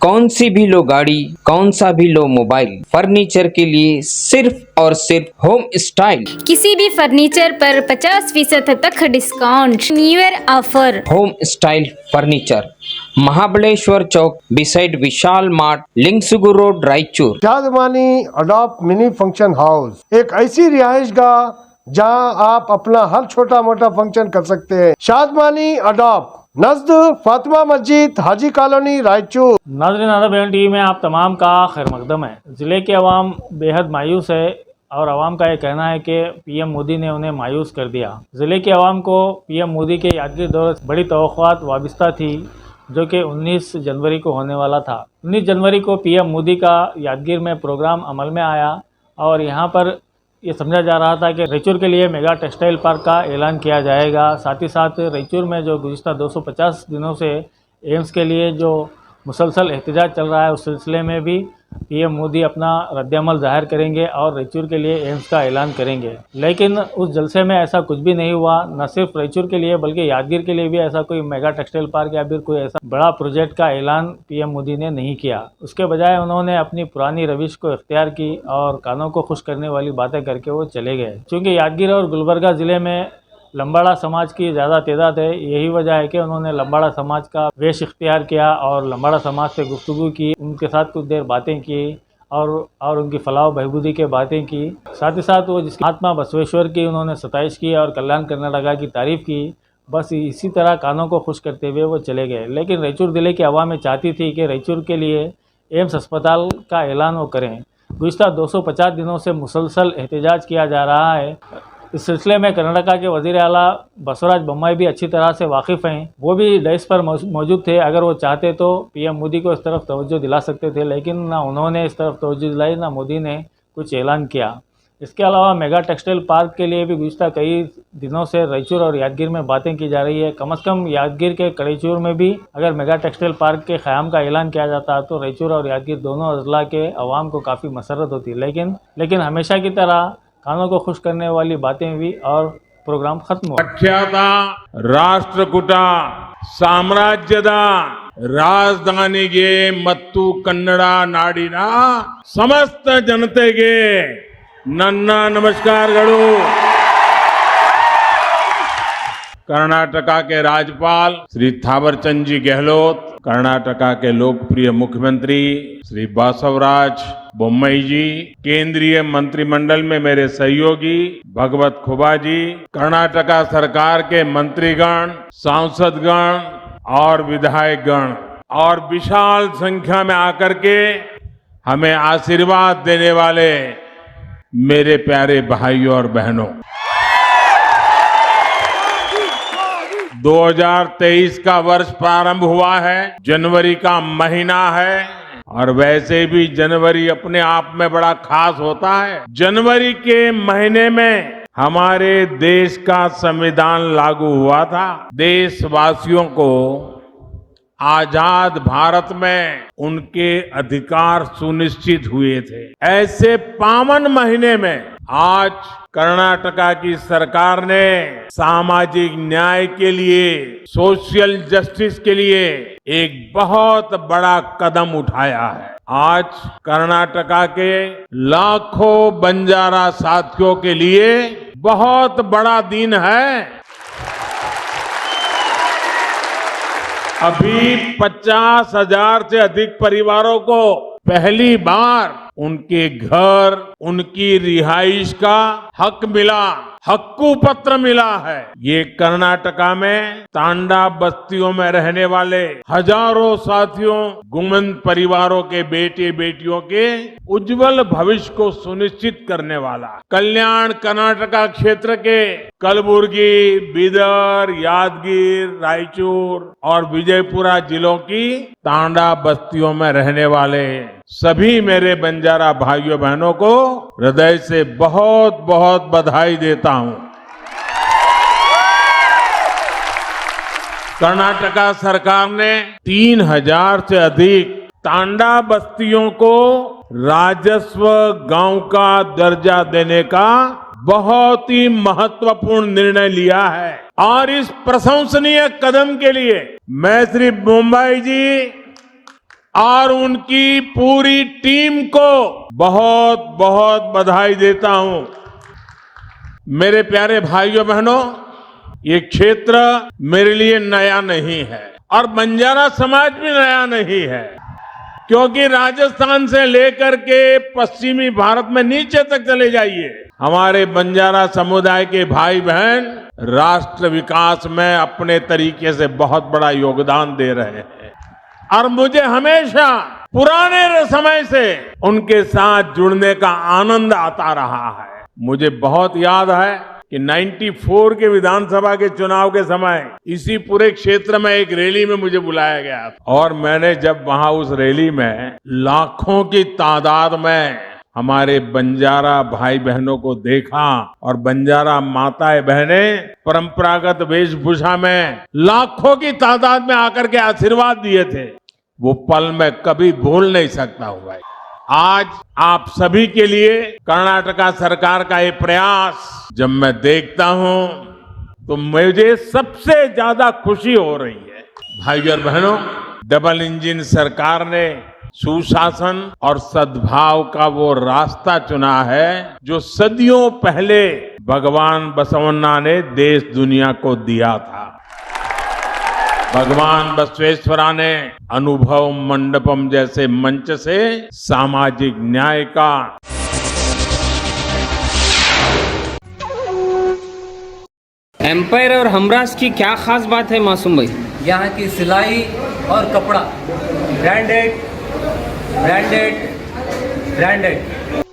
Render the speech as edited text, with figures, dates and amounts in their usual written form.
कौन सी भी लो गाड़ी, कौन सा भी लो मोबाइल, फर्नीचर के लिए सिर्फ और सिर्फ होम स्टाइल। किसी भी फर्नीचर पर 50% तक discount. New year offer. Home style furniture, Mahabaleshwar Chowk beside Vishal mart, Lingsugur road, Raichur. Shadmani अडॉप्ट मिनी फंक्शन हाउस, एक ऐसी रिहाइशगाह जहां आप अपना हर छोटा मोटा फंक्शन कर सकते हैं। शादमानी अडॉप्ट नज़द फातिमा मस्जिद, हाजी कॉलोनी, रायचूर। नाज़रीन आदाब, BN TV में आप तमाम का खैर मकदम है। ज़िले के अवाम बेहद मायूस है और अवाम का ये कहना है कि PM मोदी ने उन्हें मायूस कर दिया। ज़िले के अवाम को PM मोदी के यादगार दौरे से बड़ी तवक्कुआत वाबिस्ता थी, जो कि 19 जनवरी को होने वाला था। 19 जनवरी को PM मोदी का यादगार में प्रोग्राम अमल में आया और यहाँ पर ये समझा जा रहा था कि रायचूर के लिए मेगा टेक्सटाइल पार्क का ऐलान किया जाएगा। साथ ही साथ रायचूर में जो गुज़िश्ता 250 दिनों से एम्स के लिए जो मुसलसल एहतजाज चल रहा है, उस सिलसिले में भी PM मोदी अपना रद्दअमल ज़ाहिर करेंगे और रायचूर के लिए एम्स का ऐलान करेंगे। लेकिन उस जलसे में ऐसा कुछ भी नहीं हुआ। न सिर्फ रायचूर के लिए बल्कि यादगार के लिए भी ऐसा कोई मेगा टेक्सटाइल पार्क या फिर कोई ऐसा बड़ा प्रोजेक्ट का ऐलान PM मोदी ने नहीं किया। उसके बजाय उन्होंने अपनी पुरानी रविश को इख्तियार की और कानों को खुश करने वाली बातें करके वो चले गए। चूँकि यादगार और गुलबर्गा ज़िले में लंबाड़ा समाज की ज़्यादा तादाद है, यही वजह है कि उन्होंने लंबाड़ा समाज का वेश इख्तियार किया और लंबाड़ा समाज से गुफ्तगू की, उनके साथ कुछ देर बातें की और उनकी फलाह बहबूदी के बातें की। साथ ही साथ वो जिसकी महात्मा बसवेश्वर की उन्होंने सताइश की और कल्याण कर्नाटका की तारीफ़ की। बस इसी तरह कानों को खुश करते हुए वो चले गए। लेकिन रायचूर ज़िले की अवाम चाहती थी कि रायचूर के लिए एम्स अस्पताल का ऐलान वो करें। गुज़िश्ता 250 दिनों से मुसलसल एहतजाज किया जा रहा है। इस सिलसिले में कर्नाटका के वज़ीर आला बसवराज बोम्मई भी अच्छी तरह से वाकिफ़ हैं। वो भी डाइस पर मौजूद थे। अगर वो चाहते तो PM मोदी को इस तरफ तवज्जो दिला सकते थे, लेकिन ना उन्होंने इस तरफ तवज्जो दिलाई, ना मोदी ने कुछ ऐलान किया। इसके अलावा मेगा टेक्सटाइल पार्क के लिए भी गुज़िश्ता कई दिनों से रायचूर और यादगार में बातें की जा रही है। कम से कम यादगार के कड़ेचूर में भी अगर मेगा टेक्सटाइल पार्क के क़याम का ऐलान किया जाता तो रायचूर और यादगार दोनों अजला के अवाम को काफ़ी मसरत होती। लेकिन हमेशा की तरह कानों को खुश करने वाली बातें हुई और प्रोग्राम खत्म हुआ। ಪ್ರಖ್ಯಾತ ರಾಷ್ಟ್ರಕೂಟ ಸಾಮ್ರಾಜ್ಯದ ರಾಜಧಾನಿಗೆ ಮತ್ತು ಕನ್ನಡ ನಾಡಿನ ಸಮಸ್ತ ಜನತೆಗೆ ನನ್ನ ನಮಸ್ಕಾರಗಳು। कर्नाटका के राज्यपाल श्री थावरचंद जी गहलोत, कर्नाटका के लोकप्रिय मुख्यमंत्री श्री बासवराज बोम्मई जी, केंद्रीय मंत्रिमंडल में मेरे सहयोगी भगवत खुबा जी, कर्नाटका सरकार के मंत्रीगण, सांसदगण और विधायकगण और विशाल संख्या में आकर के हमें आशीर्वाद देने वाले मेरे प्यारे भाइयों और बहनों, 2023 का वर्ष प्रारंभ हुआ है। जनवरी का महीना है और वैसे भी जनवरी अपने आप में बड़ा खास होता है। जनवरी के महीने में हमारे देश का संविधान लागू हुआ था। देशवासियों को आजाद भारत में उनके अधिकार सुनिश्चित हुए थे। ऐसे पावन महीने में आज कर्नाटका की सरकार ने सामाजिक न्याय के लिए, सोशल जस्टिस के लिए एक बहुत बड़ा कदम उठाया है। आज कर्नाटका के लाखों बंजारा साथियों के लिए बहुत बड़ा दिन है। अभी 50,000 से अधिक परिवारों को पहली बार उनके घर, उनकी रिहाइश का हक मिला, हक्कू पत्र मिला है। ये कर्नाटका में तांडा बस्तियों में रहने वाले हजारों साथियों, गुमन परिवारों के बेटे बेटियों के उज्जवल भविष्य को सुनिश्चित करने वाला। कल्याण कर्नाटका क्षेत्र के कलबुर्गी, बीदर, यादगीर, रायचूर और विजयपुरा जिलों की तांडा बस्तियों में रहने वाले सभी मेरे बंजारा भाइयों बहनों को हृदय से बहुत बहुत बधाई देता हूं। कर्नाटका सरकार ने 3,000 से अधिक तांडा बस्तियों को राजस्व गांव का दर्जा देने का बहुत ही महत्वपूर्ण निर्णय लिया है और इस प्रशंसनीय कदम के लिए मैं श्री बोम्मई जी और उनकी पूरी टीम को बहुत बहुत बधाई देता हूं। मेरे प्यारे भाइयों बहनों, ये क्षेत्र मेरे लिए नया नहीं है और बंजारा समाज भी नया नहीं है, क्योंकि राजस्थान से लेकर के पश्चिमी भारत में नीचे तक चले जाइए, हमारे बंजारा समुदाय के भाई बहन राष्ट्र विकास में अपने तरीके से बहुत बड़ा योगदान दे रहे हैं और मुझे हमेशा पुराने समय से उनके साथ जुड़ने का आनंद आता रहा है। मुझे बहुत याद है कि 94 के विधानसभा के चुनाव के समय इसी पूरे क्षेत्र में एक रैली में मुझे बुलाया गया और मैंने जब वहां उस रैली में लाखों की तादाद में हमारे बंजारा भाई बहनों को देखा और बंजारा माताएं बहनें परंपरागत वेशभूषा में लाखों की तादाद में आकर के आशीर्वाद दिए थे, वो पल मैं कभी भूल नहीं सकता हूं भाई। आज आप सभी के लिए कर्नाटका सरकार का ये प्रयास जब मैं देखता हूं तो मुझे सबसे ज्यादा खुशी हो रही है। भाइयों और बहनों, डबल इंजन सरकार ने सुशासन और सद्भाव का वो रास्ता चुना है जो सदियों पहले भगवान बसवन्ना ने देश दुनिया को दिया था। भगवान बसवेश्वरा ने अनुभव मंडपम जैसे मंच से सामाजिक न्याय का एम्पायर और हमराज की क्या खास बात है मासूम भाई? यहाँ की सिलाई और कपड़ा ब्रांडेड ब्रांडेड ब्रांडेड